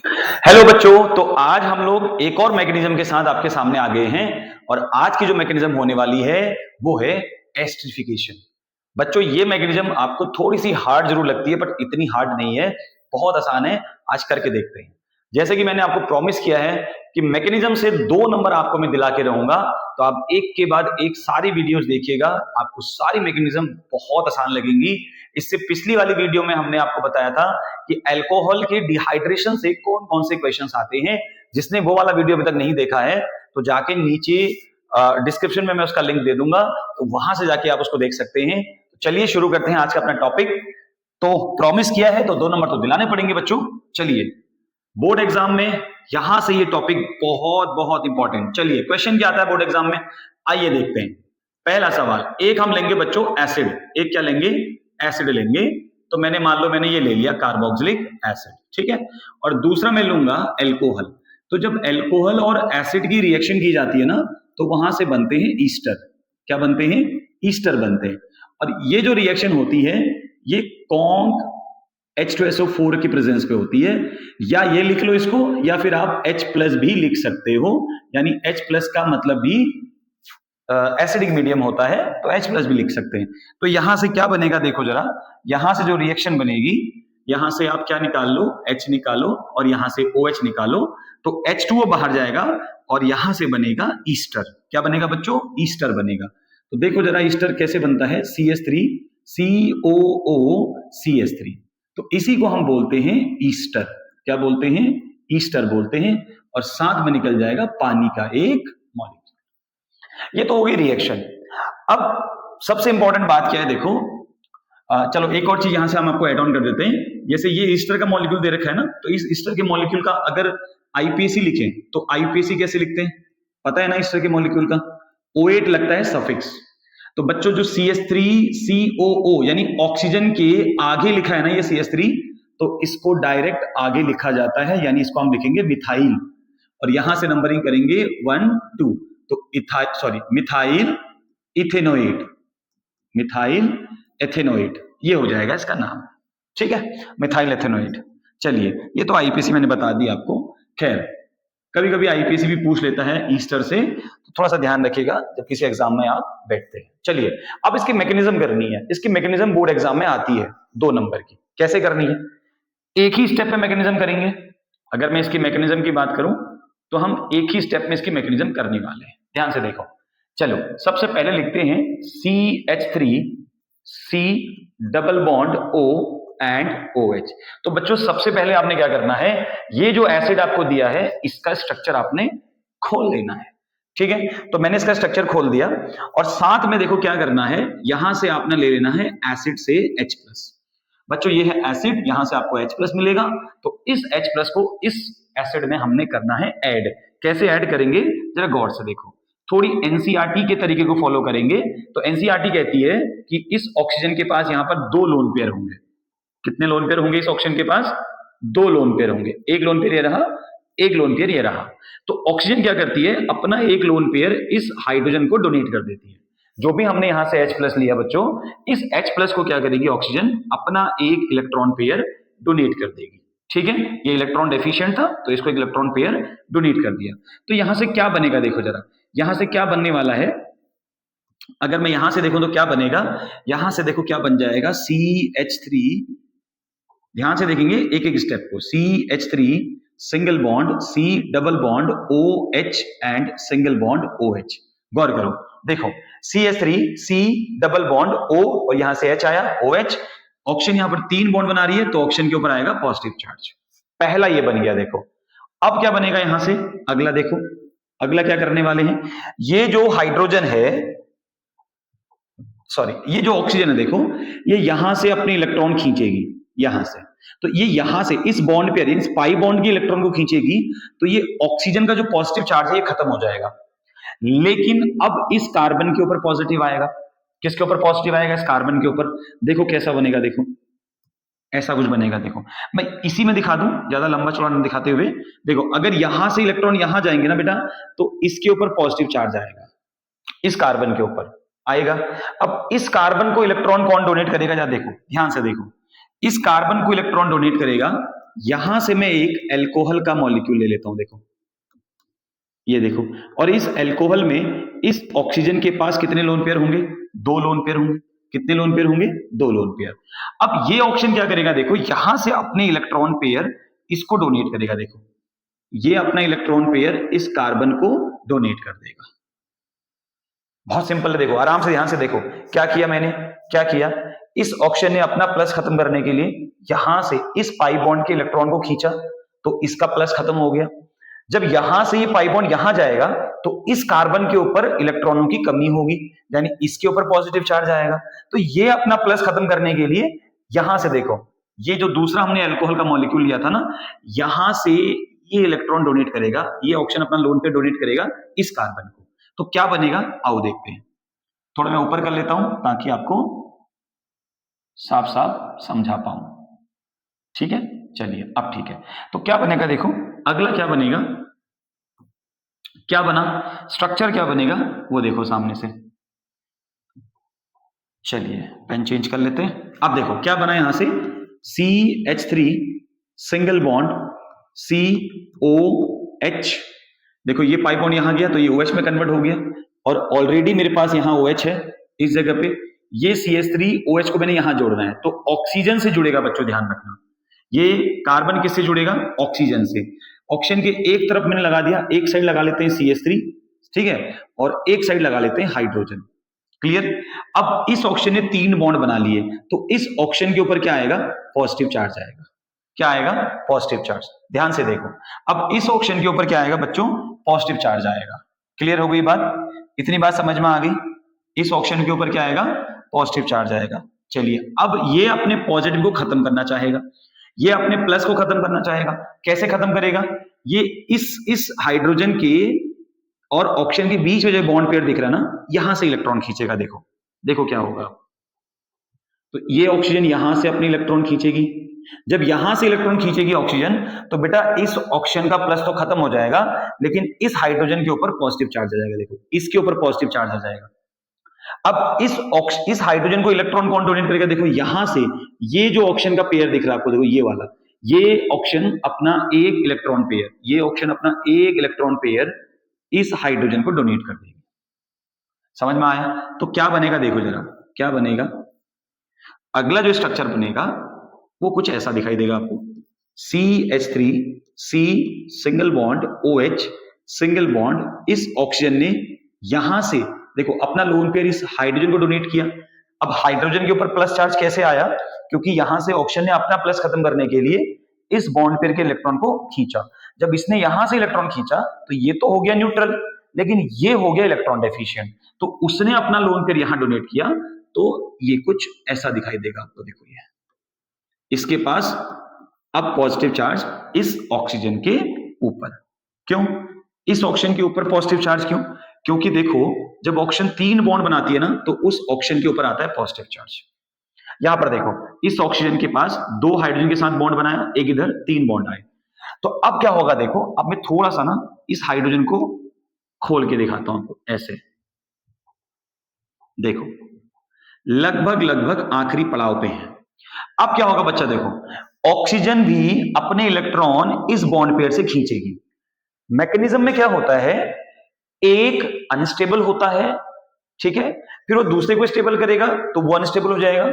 Hello बच्चों, तो आज हम लोग एक और मैकेनिज्म के साथ आपके सामने आ गए हैं और आज की जो मैकेनिज्म होने वाली है वो है एस्टरिफिकेशन। बच्चों, ये मैकेनिज्म आपको थोड़ी सी हार्ड जरूर लगती है बट इतनी हार्ड नहीं है, बहुत आसान है। आज करके देखते हैं। जैसे कि मैंने आपको प्रॉमिस किया है कि मैकेनिज्म से 2 नंबर आपको मैं दिला के रहूंगा, तो आप एक के बाद एक सारी वीडियोस देखिएगा, आपको सारी मैकेनिज्म बहुत आसान लगेंगी। इससे पिछली वाली वीडियो में हमने आपको बताया था कि अल्कोहल के डिहाइड्रेशन से कौन कौन से क्वेश्चंस आते हैं। जिसने वो वाला वीडियो अभी तक नहीं देखा है तो जाके नीचे डिस्क्रिप्शन में मैं उसका लिंक दे दूंगा, तो वहां से जाके आप उसको देख सकते हैं। तो चलिए शुरू करते हैं आज का अपना टॉपिक। तो प्रॉमिस किया है तो 2 नंबर तो दिलाने पड़ेंगे बच्चों। चलिए, बोर्ड एग्जाम में यहां से ये टॉपिक बहुत बहुत इंपॉर्टेंट। चलिए, क्वेश्चन क्या आता है बोर्ड एग्जाम में, आइए देखते हैं। पहला सवाल, एक हम लेंगे बच्चों एसिड। एक क्या लेंगे? एसिड लेंगे। तो मैंने मान लो मैंने ये ले लिया कार्बोक्सिलिक एसिड, ठीक है। और दूसरा मैं लूंगा एल्कोहल। तो जब एल्कोहल और एसिड की रिएक्शन की जाती है ना, तो वहां से बनते हैं ईस्टर। क्या बनते हैं? ईस्टर बनते हैं। और ये जो रिएक्शन होती है ये कॉन्क H2SO4 की प्रेजेंस पे होती है। या ये लिख लो इसको, या फिर आप H प्लस भी लिख सकते हो। यानी H प्लस का मतलब भी एसिडिक मीडियम होता है, तो H प्लस भी लिख सकते हैं। तो यहां से क्या बनेगा देखो जरा, यहां से जो रिएक्शन बनेगी, यहां से आप क्या निकाल लो, H निकालो और यहां से OH निकालो, तो H2O बाहर जाएगा और यहां से बनेगा ईस्टर। क्या बनेगा बच्चों? ईस्टर बनेगा। तो देखो जरा ईस्टर कैसे बनता है, CH3 COO तो इसी को हम बोलते हैं ईस्टर। क्या बोलते हैं? ईस्टर बोलते हैं। और साथ में निकल जाएगा पानी का एक मॉलिक्यूल। ये तो हो गई रिएक्शन। अब सबसे इंपॉर्टेंट बात क्या है देखो, चलो एक और चीज यहां से हम आपको एड ऑन कर देते हैं। जैसे ये ईस्टर का मॉलिक्यूल दे रखा है ना, तो इस ईस्टर के मॉलिक्यूल का अगर आईपीएसी लिखें तो आईपीएसी कैसे लिखते हैं? पता है ना ईस्टर के मॉलिक्यूल का? O8 लगता है सफिक्स। तो बच्चों जो CH3COO यानी ऑक्सीजन के आगे लिखा है ना ये CH3, तो इसको डायरेक्ट आगे लिखा जाता है, यानी इसको हम लिखेंगे मिथाइल। और यहां से नंबरिंग करेंगे 1 2, तो मिथाइल इथेनोएट। मिथाइल एथेनोएट ये हो जाएगा इसका नाम, ठीक है, मिथाइल एथेनोएट। चलिए, ये तो आईपीसी मैंने बता दी आपको। खैर, कभी कभी आईपीसी भी पूछ लेता है ईस्टर से, तो थोड़ा सा ध्यान रखिएगा जब किसी एग्जाम में आप बैठते हैं। चलिए, अब इसकी मैकेनिज्म करनी है। इसकी मैकेनिज्म बोर्ड एग्जाम में आती है 2 नंबर की। कैसे करनी है? एक ही स्टेप में मैकेनिज्म करेंगे। अगर मैं इसकी मैकेनिज्म की बात करूं तो हम एक ही स्टेप में इसकी मैकेनिज्म करने वाले हैं। ध्यान से देखो। चलो, सबसे पहले लिखते हैं CH3 C double bond O and OH। तो बच्चों सबसे पहले आपने क्या करना है, ये जो एसिड आपको दिया है इसका स्ट्रक्चर आपने खोल लेना है, ठीक है। तो मैंने इसका स्ट्रक्चर खोल दिया और साथ में देखो क्या करना है, यहां से आपने ले लेना है एसिड से H प्लस। बच्चों ये है एसिड, यहां से आपको H प्लस मिलेगा। तो इस H प्लस को इस एसिड में हमने करना है ऐड। कैसे ऐड करेंगे जरा गौर से देखो, थोड़ी एनसीईआरटी के तरीके को फॉलो करेंगे। तो एनसीईआरटी कहती है कि इस ऑक्सीजन के पास यहां पर 2 लोन पेयर होंगे। कितने लोन पेयर होंगे इस ऑक्सीजन के पास? 2 लोन पेयर होंगे। एक लोन पेयर ये रहा, एक लोन पेयर ये रहा। तो ऑक्सीजन क्या करती है, अपना एक लोन पेयर इस हाइड्रोजन को डोनेट कर देती है। जो भी हमने यहां से H प्लस लिया बच्चों, इस H प्लस को क्या करेगी ऑक्सीजन, अपना एक इलेक्ट्रॉन पेयर डोनेट कर देगी, ठीक है। ये इलेक्ट्रॉन डेफिशिएंट था तो इसको एक इलेक्ट्रॉन पेयर डोनेट कर दिया। तो यहां से क्या बनेगा देखो जरा, यहां से क्या बनने वाला है। अगर मैं यहां से देखूं तो क्या बनेगा, यहां से देखो क्या बन जाएगा, CH3। ध्यान से देखेंगे एक एक स्टेप को, CH3 single bond C double bond OH and single bond OH। गौर करो, देखो CH3 C double bond O और यहां से H आया OH। ऑक्सीजन यहां पर 3 बॉन्ड बना रही है तो ऑक्सीजन के ऊपर आएगा पॉजिटिव चार्ज। पहला ये बन गया। देखो अब क्या बनेगा यहां से, अगला देखो, अगला क्या करने वाले हैं, ये जो हाइड्रोजन है, सॉरी ये जो ऑक्सीजन है देखो, ये यहां से अपने इलेक्ट्रॉन खींचेगी यहां से। तो ये यहां से इस बॉन्ड पे, इस पाई बॉन्ड के इलेक्ट्रॉन को खींचेगी, तो ये ऑक्सीजन का जो पॉजिटिव चार्ज है ये खत्म हो जाएगा। लेकिन अब इस कार्बन के ऊपर पॉजिटिव आएगा। किसके ऊपर पॉजिटिव आएगा? इस कार्बन के ऊपर। देखो कैसा बनेगा, देखो ऐसा कुछ बनेगा। देखो मैं इसी में दिखा दूं, ज्यादा लंबा चौड़ा नहीं दिखाते हुए। देखो अगर यहां से इलेक्ट्रॉन यहां जाएंगे ना बेटा, तो इसके ऊपर पॉजिटिव चार्ज आएगा, इस कार्बन के ऊपर आएगा। अब इस कार्बन को इलेक्ट्रॉन कौन डोनेट करेगा, या देखो ध्यान से देखो, इस कार्बन को इलेक्ट्रॉन डोनेट करेगा यहां से मैं एक अल्कोहल का मॉलिक्यूल ले लेता हूं, देखो ये देखो, और इस अल्कोहल में इस ऑक्सीजन के पास कितने लोन पेयर होंगे? 2 लोन पेयर होंगे। कितने लोन पेयर होंगे? 2 लोन पेयर। अब ये ऑक्सीजन क्या करेगा, देखो यहां से अपने इलेक्ट्रॉन पेयर इसको डोनेट करेगा, देखो ये अपना इलेक्ट्रॉन पेयर इस कार्बन को डोनेट कर देगा। बहुत सिंपल है, देखो आराम से ध्यान से देखो क्या किया मैंने, क्या किया, इस ऑक्सीजन ने अपना प्लस खत्म करने के लिए यहां से इस पाई बॉन्ड के इलेक्ट्रॉन को खींचा, तो इसका प्लस खत्म हो गया। जब यहां से ये पाई बॉन्ड यहां जाएगा तो इस कार्बन के ऊपर इलेक्ट्रॉनों की कमी होगी, यानी इसके ऊपर पॉजिटिव चार्ज आएगा। तो ये अपना प्लस खत्म करने के लिए यहां से देखो, ये जो दूसरा हमने अल्कोहल का मॉलिक्यूल लिया था ना, यहां से ये इलेक्ट्रॉन डोनेट करेगा, ये ऑक्सीजन अपना लोन पे डोनेट करेगा इस कार्बन को। तो क्या बनेगा, आओ देखते हैं। थोड़ा मैं ऊपर कर लेता हूं ताकि आपको साफ साफ समझा पाऊं। ठीक है, चलिए अब ठीक है। तो क्या बनेगा, देखो अगला क्या बनेगा, क्या बना, स्ट्रक्चर क्या बनेगा वो देखो सामने से। चलिए पेन चेंज कर लेते हैं। अब देखो क्या बना यहां से, CH3 सिंगल बॉन्ड COH। देखो ये पाई बॉन्ड यहां गया तो ये OH में कन्वर्ट हो गया, और ऑलरेडी मेरे पास यहां OH है इस जगह पे। ये CH3 OH को मैंने यहां जोड़ना है, तो ऑक्सीजन से जुड़ेगा बच्चों, ध्यान रखना। ये कार्बन किससे जुड़ेगा, ऑक्सीजन से। ऑक्सीजन के एक तरफ मैंने लगा दिया, एक साइड लगा लेते हैं CH3, ठीक है, और एक साइड लगा लेते हैं हाइड्रोजन। क्लियर। अब इस ऑक्सीजन ने 3 बॉन्ड बना लिए, तो इस ऑक्सीजन के ऊपर क्या आएगा, पॉजिटिव चार्ज आएगा। क्या आएगा, पॉजिटिव चार्ज। ध्यान से देखो, अब इस ऑक्सीजन के ऊपर क्या आएगा बच्चों, पॉजिटिव चार्ज आएगा। क्लियर हो गई बात, इतनी बात समझ में आ गई। इस ऑक्सीजन के ऊपर क्या आएगा, पॉजिटिव चार्ज आएगा। चलिए अब ये अपने पॉजिटिव को खत्म करना चाहेगा, ये अपने प्लस को खत्म करना चाहेगा। कैसे खत्म करेगा, ये इस हाइड्रोजन के और ऑक्सीजन के बीच में जो बॉन्ड पेयर दिख रहा है ना, यहां से इलेक्ट्रॉन खींचेगा। देखो देखो क्या होगा, तो ये ऑक्सीजन यहां से अपनी इलेक्ट्रॉन खींचेगी। जब यहां से इलेक्ट्रॉन खींचेगी ऑक्सीजन, तो बेटा इस ऑक्सीजन का प्लस तो खत्म हो जाएगा, लेकिन इस हाइड्रोजन के ऊपर पॉजिटिव चार्ज आ जाएगा। देखो इसके ऊपर पॉजिटिव चार्ज आ जाएगा। अब इस हाइड्रोजन को इलेक्ट्रॉन कौन डोनेट करेगा, देखो यहां से ये जो ऑक्सीजन का पेयर दिख रहा है आपको, देखो ये वाला, ये ऑक्सीजन अपना एक इलेक्ट्रॉन पेयर, ये ऑक्सीजन अपना एक इलेक्ट्रॉन पेयर इस हाइड्रोजन को डोनेट कर देगी। समझ में आया। तो क्या बनेगा, देखो जरा क्या बनेगा, अगला जो स्ट्रक्चर बनेगा वो कुछ ऐसा दिखाई देगा आपको। CH3 C single bond OH single bond, इस ऑक्सीजन ने यहां से देखो अपना लोन पेयर इस हाइड्रोजन को डोनेट किया। अब हाइड्रोजन के ऊपर प्लस चार्ज कैसे आया, क्योंकि यहां से ऑक्सीजन ने अपना प्लस खत्म करने के लिए इस बॉन्ड पेयर के इलेक्ट्रॉन को खींचा। जब इसने यहां से इलेक्ट्रॉन खींचा तो ये तो हो गया न्यूट्रल, लेकिन ये हो गया इलेक्ट्रॉन डेफिशिएंट, तो उसने अपना लोन पेयर यहां डोनेट किया, तो ये कुछ ऐसा दिखाई देगा आपको। देखो ये इसके पास अब पॉजिटिव चार्ज इस ऑक्सीजन के ऊपर। क्यों इस ऑक्सीजन के ऊपर पॉजिटिव चार्ज, क्यों, क्योंकि देखो जब ऑक्सीजन 3 बॉन्ड बनाती है ना, तो उस ऑक्सीजन के ऊपर आता है पॉजिटिव चार्ज। यहां पर देखो इस ऑक्सीजन के पास 2 हाइड्रोजन के साथ बॉन्ड बनाया, एक इधर 3 बॉन्ड आए। तो अब क्या होगा, देखो अब मैं थोड़ा सा ना इस हाइड्रोजन को खोल के दिखाता हूं आपको, ऐसे देखो लगभग आखिरी पड़ाव पे है। अब क्या होगा बच्चा, देखो ऑक्सीजन भी अपने इलेक्ट्रॉन इस बॉन्ड पेयर से खींचेगी। मैकेनिज्म में क्या होता है, एक अनस्टेबल होता है, ठीक है, फिर वो दूसरे को स्टेबल करेगा तो वो अनस्टेबल हो जाएगा,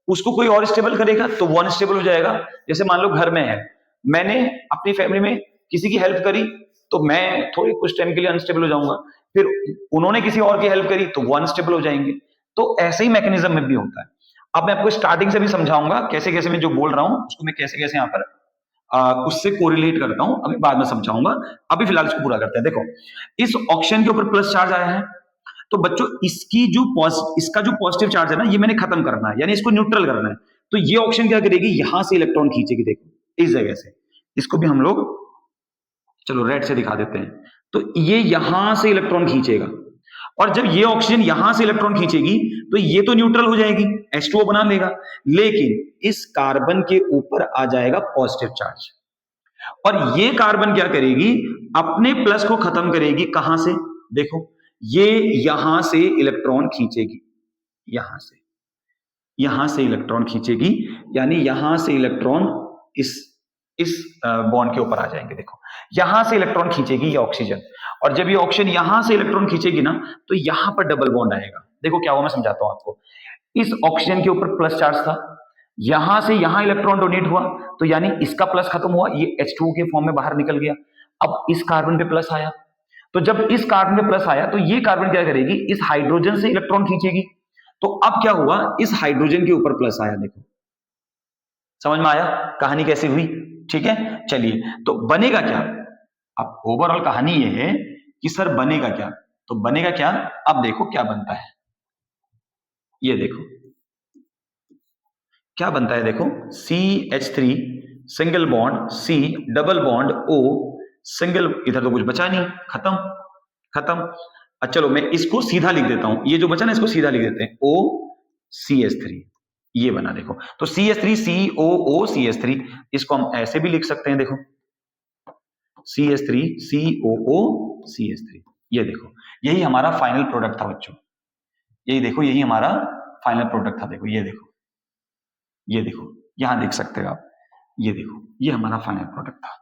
उसको कोई और स्टेबल करेगा तो वो अनस्टेबल हो जाएगा। जैसे मान लो घर में है, मैंने अपनी फैमिली में किसी की हेल्प करी तो मैं थोड़ी कुछ टाइम के लिए अनस्टेबल हो जाऊंगा, फिर उन्होंने किसी और की हेल्प करी तो वो अनस्टेबल हो जाएंगे। तो ऐसे ही मैकेनिज्म में भी होता है। अब मैं आपको स्टार्टिंग से भी समझाऊंगा कैसे कैसे मैं जो बोल रहा हूं उसको मैं कैसे कैसे यहाँ पर उससे कोरिलेट करता हूं, अभी बाद में समझाऊंगा। अभी फिलहाल इसको पूरा करते हैं। देखो इस ऑक्सीजन के ऊपर प्लस चार्ज आया है, तो बच्चों इसका जो पॉजिटिव चार्ज है ना, ये मैंने खत्म करना है, यानी इसको न्यूट्रल करना है। तो ये ऑक्सीजन क्या करेगी, यहां से इलेक्ट्रॉन खींचेगी। देखो इस जगह से, इसको भी हम लोग चलो रेड से दिखा देते हैं। तो ये यहां से इलेक्ट्रॉन खींचेगा, और जब ये ऑक्सीजन यहां से इलेक्ट्रॉन खींचेगी तो ये तो न्यूट्रल हो जाएगी, H2O बना लेगा, लेकिन इस कार्बन के ऊपर आ जाएगा पॉजिटिव चार्ज, और ये कार्बन क्या करेगी, अपने प्लस को खत्म करेगी। कहां से, देखो ये यहां से इलेक्ट्रॉन खींचेगी, यहां से इलेक्ट्रॉन खींचेगी, यानी यहां से इलेक्ट्रॉन इस इस बॉन्ड के ऊपर आ जाएंगे। देखो यहां से इलेक्ट्रॉन खींचेगी ये ऑक्सीजन, और जब ये ऑक्सीजन यहां से इलेक्ट्रॉन खींचेगी ना तो यहां पर डबल बॉन्ड आएगा। देखो क्या हुआ, मैं समझाता हूं आपको। इस ऑक्सीजन के ऊपर प्लस चार्ज था, यहां से यहां इलेक्ट्रॉन डोनेट हुआ, तो यानी इसका प्लस खत्म हुआ, ये H2O के फॉर्म में बाहर निकल गया। अब इस कार्बन पे प्लस आया, तो जब इस कार्बन पे प्लस आया तो ये कार्बन क्या करेगी, इस हाइड्रोजन से इलेक्ट्रॉन खींचेगी। तो अब क्या हुआ, इस हाइड्रोजन के ऊपर प्लस आया। देखो समझ में आया कहानी कैसे हुई? ठीक है, चलिए तो बनेगा क्या। अब ओवरऑल कहानी ये है कि सर बनेगा क्या, तो बनेगा क्या, अब देखो क्या बनता है। ये देखो क्या बनता है, देखो CH3 single bond C double bond O single, इधर तो कुछ बचा नहीं, खत्म खत्म। अच्छा चलो मैं इसको सीधा लिख देता हूं, ये जो बचा ना इसको सीधा लिख देते हैं, OCH3 ये बना। देखो तो CH3 COOCH3, इसको हम ऐसे भी लिख सकते हैं, देखो CH3 COOCH3, ये देखो यही हमारा फाइनल प्रोडक्ट था बच्चों, यही देखो यही हमारा फाइनल प्रोडक्ट था। देखो ये देखो, ये देखो यहां देख सकते हो आप, ये देखो ये हमारा फाइनल प्रोडक्ट था।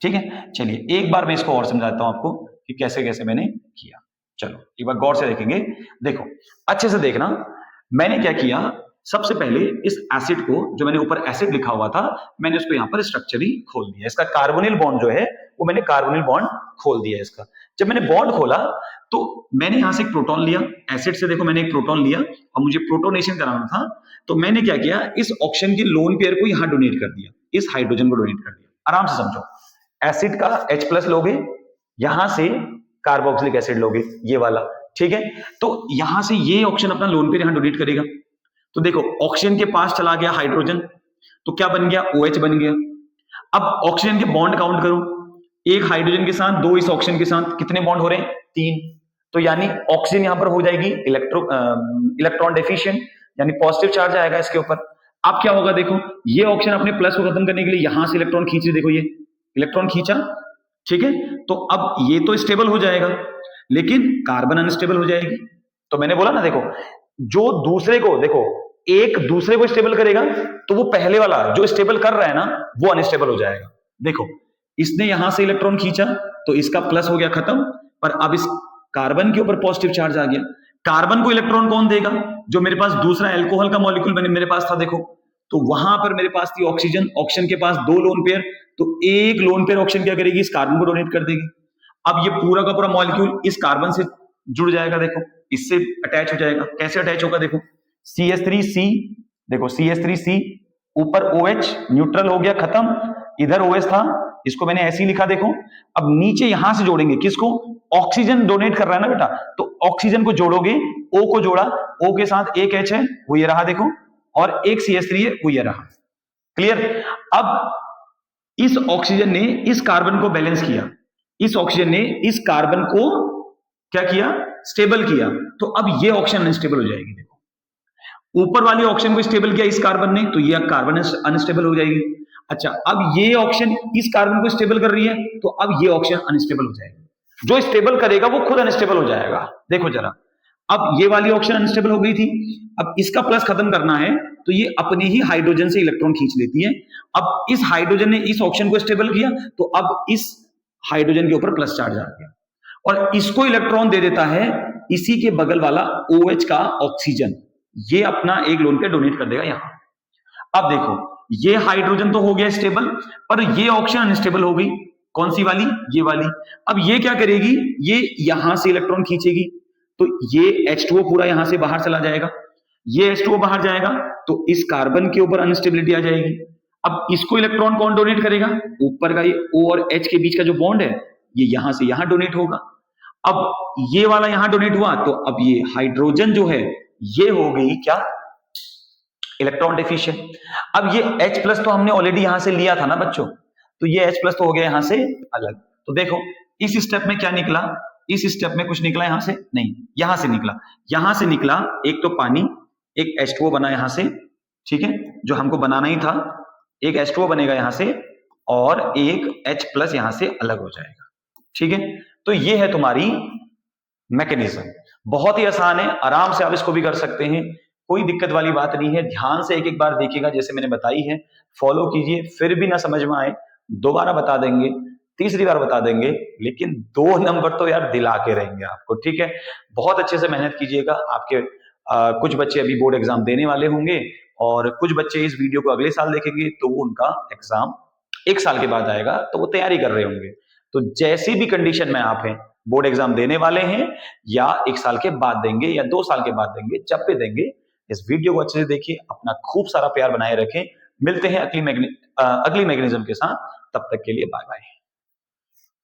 ठीक है, चलिए एक बार मैं इसको और समझाता हूं आपको कि कैसे कैसे मैंने किया। चलो एक बार गौर से देखेंगे, देखो अच्छे से देखना। मैंने क्या किया, सबसे पहले इस एसिड को, जो मैंने ऊपर एसिड लिखा हुआ था, मैंने उसको यहां पर स्ट्रक्चरली खोल दिया। इसका कार्बोनिल बॉन्ड जो है वो मैंने कार्बोनिल बॉन्ड खोल दिया इसका। जब मैंने बॉन्ड खोला तो मैंने यहां से एक प्रोटॉन लिया, एसिड से देखो मैंने एक प्रोटॉन लिया और मुझे प्रोटोनेशन कराना था, तो मैंने क्या किया, इस ऑक्सीजन के लोन पेयर को यहां डोनेट कर दिया, इस हाइड्रोजन को डोनेट कर दिया। आराम से समझो, एसिड का H+ लोगे, यहां से कार्बोक्सिलिक एसिड लोगे, ये वाला, ठीक है। तो यहां से ये ऑक्सीजन अपना लोन पेयर यहां डोनेट करेगा। तो देखो ऑक्सीजन के पास चला गया हाइड्रोजन, तो क्या बन गया, OH बन गया। अब ऑक्सीजन के बॉन्ड काउंट करो, एक हाइड्रोजन के साथ, दो इस ऑक्सीजन के साथ, कितने बॉन्ड हो रहे हैं, 3। तो यानी ऑक्सीजन यहां पर हो जाएगी इलेक्ट्रॉन डेफिशिएंट, यानी पॉजिटिव चार्ज आएगा इसके ऊपर। अब क्या होगा, देखो ये ऑक्सीजन अपने प्लस को खत्म करने के लिए यहां से इलेक्ट्रॉन खींच रही, देखो ये इलेक्ट्रॉन खींचा, ठीक है। तो अब ये तो स्टेबल हो जाएगा, लेकिन कार्बन अनस्टेबल हो जाएगी। तो मैंने बोला ना, देखो जो दूसरे को, देखो एक दूसरे को स्टेबल करेगा तो वो पहले वाला जो स्टेबल कर रहा है ना वो अनस्टेबल हो जाएगा। देखो इसने यहां से इलेक्ट्रॉन खींचा तो इसका प्लस हो गया खत्म, पर अब इस कार्बन के ऊपर पॉजिटिव चार्ज आ गया। कार्बन को इलेक्ट्रॉन कौन देगा, जो मेरे पास दूसरा अल्कोहल का मॉलिक्यूल मेरे पास था, देखो तो वहां पर मेरे पास थी ऑक्सीजन, ऑक्सीजन के पास 2 लोन पेयर, तो एक लोन पेयर ऑक्सीजन क्या करेगी, इस कार्बन को डोनेट कर देगी। अब ये पूरा का पूरा मॉलिक्यूल इस कार्बन से जुड़ जाएगा, देखो इससे अटैच हो जाएगा। कैसे अटैच होगा, देखो CH3C, देखो CH3C ऊपर OH न्यूट्रल हो गया, खत्म, इधर OH था, इसको मैंने ऐसे ही लिखा। देखो अब नीचे यहां से जोड़ेंगे, किसको, ऑक्सीजन डोनेट कर रहा है ना बेटा, तो ऑक्सीजन को जोड़ोगे, O को जोड़ा, O के साथ एक H है वो ये रहा, देखो, और एक CH3 है वो ये रहा। क्लियर। अब इस ऑक्सीजन ने इस कार्बन को बैलेंस किया, इस ऑक्सीजन ने इस कार्बन को क्या किया, स्टेबल किया, तो अब ये ऑक्सीजन अनस्टेबल हो जाएगी। देखो ऊपर वाली ऑक्सीजन को स्टेबल किया इस कार्बन ने, तो ये कार्बन अनस्टेबल हो जाएगी। अच्छा अब ये ऑक्सीजन इस कार्बन को स्टेबल कर रही है, तो अब ये ऑक्सीजन अनस्टेबल हो जाएगी। जो स्टेबल करेगा वो खुद अनस्टेबल हो जाएगा। देखो जरा, अब ये वाली ऑक्सीजन अनस्टेबल हो गई थी, अब इसका प्लस खत्म करना है, तो ये अपने ही हाइड्रोजन से इलेक्ट्रॉन खींच लेती है। अब इस हाइड्रोजन ने इस ऑक्सीजन को स्टेबल किया, तो अब इस हाइड्रोजन के ऊपर प्लस चार्ज आ गया, और इसको इलेक्ट्रॉन दे देता है इसी के बगल वाला OH का ऑक्सीजन, ये अपना एक लोन पे डोनेट कर देगा यहां। अब देखो ये हाइड्रोजन तो हो गया स्टेबल, पर ये ऑक्सीजन अनस्टेबल हो गई। कौन सी वाली, ये वाली। अब ये क्या करेगी, ये यहां से इलेक्ट्रॉन खींचेगी, तो ये H2O पूरा यहां से बाहर चला जाएगा, ये H2O बाहर जाएगा, तो इस कार्बन के ऊपर अनस्टेबिलिटी आ जाएगी। अब इसको इलेक्ट्रॉन कौन डोनेट करेगा, ऊपर का ये O और H के बीच का जो बॉन्ड है ये यहां से यहां डोनेट होगा। अब ये वाला यहां डोनेट हुआ, तो अब ये हाइड्रोजन जो है ये हो गई क्या, इलेक्ट्रॉन डेफिशिएंट। अब ये H+ तो हमने ऑलरेडी यहां से लिया था ना बच्चों, तो ये H+ तो हो गया यहां से अलग। तो देखो इस स्टेप में क्या निकला, इस स्टेप में कुछ निकला यहां से नहीं, यहां से निकला, यहां से निकला एक तो पानी, एक H2O बना यहां से, ठीक है, जो हमको बनाना ही था, एक H2O बनेगा यहां से और एक H+ यहां से अलग हो जाएगा, ठीक है। तो ये है तुम्हारी मैकेनिज्म, बहुत ही आसान है, आराम से आप इसको भी कर सकते हैं, कोई दिक्कत वाली बात नहीं है। ध्यान से एक एक बार देखिएगा, जैसे मैंने बताई है, फॉलो कीजिए, फिर भी ना समझ में आए दोबारा बता देंगे, तीसरी बार बता देंगे, लेकिन 2 नंबर तो यार दिला के रहेंगे आपको, ठीक है। बहुत अच्छे से मेहनत कीजिएगा। आपके कुछ बच्चे अभी बोर्ड एग्जाम देने वाले होंगे और कुछ बच्चे इस वीडियो को अगले साल देखेंगे, तो उनका एग्जाम 1 साल के बाद आएगा, तो वो तैयारी कर रहे होंगे। तो जैसी भी कंडीशन में आप हैं, बोर्ड एग्जाम देने वाले हैं या 1 साल के बाद देंगे या 2 साल के बाद देंगे, जब भी देंगे, इस वीडियो को अच्छे से देखिए, अपना खूब सारा प्यार बनाए रखें। मिलते हैं अगली मैग्नीज्म के साथ, तब तक के लिए बाय बाय।